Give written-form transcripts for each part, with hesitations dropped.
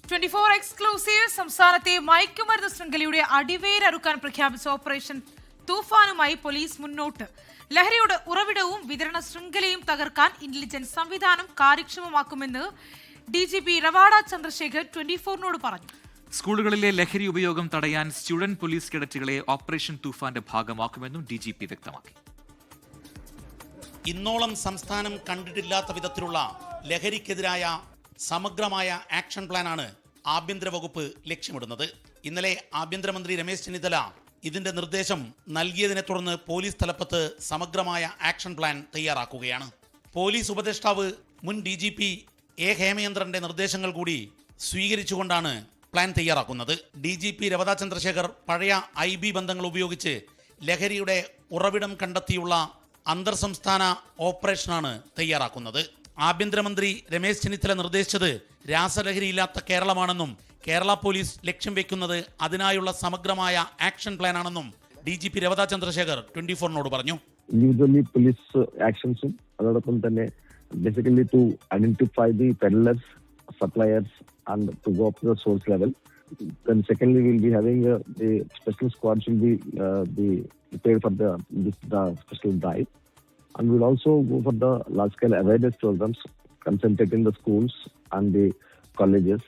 24 exclusive സംസ്ഥാനത്തെ മയക്കുമരുന്ന് ശൃംഖലയുടെ അടിവേരറുക്കാൻ പ്രഖ്യാപിച്ച ഓപ്പറേഷൻ തൂഫാനുമായി പോലീസ് മുന്നോട്ട്. ലഹരിയുടെ ഉറവിടവും വിതരണ ശൃംഖലയും തകർക്കാൻ ഇന്റലിജൻസ് സംവിധാനം കാര്യക്ഷമമാക്കുമെന്ന് ഡിജിപി റവാഡ ചന്ദ്രശേഖർ 24നോട് പറഞ്ഞു. സ്കൂളുകളിലെ ലഹരി ഉപയോഗം തടയാൻ സ്റ്റുഡന്റ് പോലീസ് കേഡറ്റുകളെ ഓപ്പറേഷൻ തൂഫാന്റെ ഭാഗമാക്കുമെന്നും ഡിജിപി വ്യക്തമാക്കി. ഇന്നോളം സംസ്ഥാനം കണ്ടിട്ടില്ലാത്ത വിധത്തിലുള്ള ലഹരിക്കെതിരായ സമഗ്രമായ ആക്ഷൻ പ്ലാനാണ് ആഭ്യന്തര വകുപ്പ് ലക്ഷ്യമിടുന്നത്. ഇന്നലെ ആഭ്യന്തരമന്ത്രി രമേശ് ചെന്നിത്തല ഇതിന്റെ നിർദ്ദേശം നൽകിയതിനെ തുടർന്ന് പോലീസ് തലപ്പത്ത് സമഗ്രമായ ആക്ഷൻ പ്ലാൻ തയ്യാറാക്കുകയാണ്. പോലീസ് ഉപദേഷ്ടാവ് മുൻ DGP എ ഹേമചന്ദ്രന്റെ നിർദ്ദേശങ്ങൾ കൂടി സ്വീകരിച്ചുകൊണ്ടാണ് പ്ലാൻ തയ്യാറാക്കുന്നത്. DGP രവദ ചന്ദ്രശേഖർ പഴയ IB ബന്ധങ്ങൾ ഉപയോഗിച്ച് ലഹരിയുടെ ഉറവിടം കണ്ടെത്തിയുള്ള അന്തർ സംസ്ഥാന ഓപ്പറേഷനാണ് തയ്യാറാക്കുന്നത്. ആഭ്യന്തരമന്ത്രി രമേശ് ചെന്നിത്തല നിർദ്ദേശിച്ചത് രാസലഹരിയില്ലാത്ത കേരളമാണെന്നും കേരള പോലീസ് ലക്ഷ്യം വെക്കുന്നത് അതിനായുള്ള സമഗ്രമായ ആക്ഷൻ പ്ലാൻ ആണെന്നും DGP രവദ ചന്ദ്രശേഖർ 24നോട് പറഞ്ഞു. ഇൻഡിവിജ്വലി പോലീസ് ആക്ഷൻസും അതോടൊപ്പം തന്നെ basically to identify the peddlers, suppliers and to go up to the source level. Then secondly, we'll be having the special squads will be prepared for the special drive, and we'll also go for the large-scale awareness programs concentrated in the schools and the colleges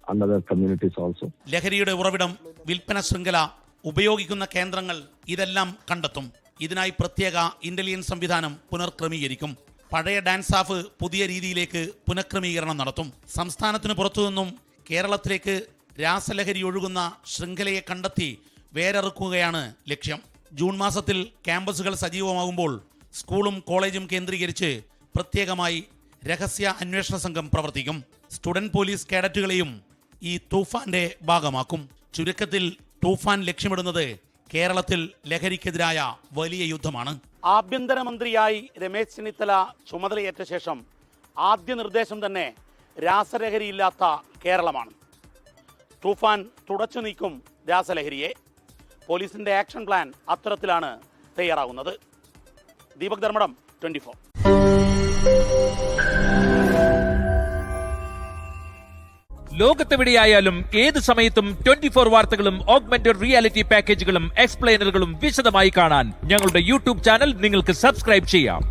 and other communities also. ലഹരിയുടെ ഉറവിടം, വിൽപ്പന ശൃംഖല, ഉപയോഗിക്കുന്ന കേന്ദ്രങ്ങൾ ഇതെല്ലാം കണ്ടെത്തും. ഇതിനായി പ്രത്യേക ഇന്റലിജൻസ് സംവിധാനം പുനർക്രമീകരിക്കും. പഴയ ഡാൻസ് ഓഫ് പുതിയ രീതിയിലേക്ക് പുനഃക്രമീകരണം നടത്തും. സംസ്ഥാനത്തിന് പുറത്തുനിന്നും കേരളത്തിലേക്ക് രാസലഹരി ഒഴുകുന്ന ശൃംഖലയെ കണ്ടെത്തി വേരറുക്കുകയാണ് ലക്ഷ്യം. ജൂൺ മാസത്തിൽ ക്യാമ്പസുകൾ സജീവമാകുമ്പോൾ സ്കൂളും കോളേജും കേന്ദ്രീകരിച്ച് പ്രത്യേകമായി രഹസ്യ അന്വേഷണ സംഘം പ്രവർത്തിക്കും. സ്റ്റുഡന്റ് പോലീസ് കേഡറ്റുകളെയും ഈ തൂഫാന്റെ ഭാഗമാക്കും. ചുരുക്കത്തിൽ തൂഫാൻ ലക്ഷ്യമിടുന്നത് കേരളത്തിൽ ലഹരിക്കെതിരായ വലിയ യുദ്ധമാണ്. ആഭ്യന്തരമന്ത്രിയായി രമേശ് ചെന്നിത്തല ചുമതലയേറ്റ ശേഷം ആദ്യ നിർദ്ദേശം തന്നെ രാസലഹരിയില്ലാത്ത കേരളമാണ്. തൂഫാൻ തുടച്ചു നീക്കും രാസലഹരിയെ. പോലീസിന്റെ ആക്ഷൻ പ്ലാൻ അത്തരത്തിലാണ് തയ്യാറാകുന്നത്. ദീപക് ധർമ്മടം, 24. ലോകത്തെവിടെയായാലും ഏത് സമയത്തും 24 വാർത്തകളും ഓഗ്മെന്റഡ് റിയാലിറ്റി പാക്കേജുകളും എക്സ്പ്ലെയിനറുകളും വിശദമായി കാണാൻ ഞങ്ങളുടെ YouTube ചാനൽ നിങ്ങൾക്ക് സബ്സ്ക്രൈബ് ചെയ്യാം.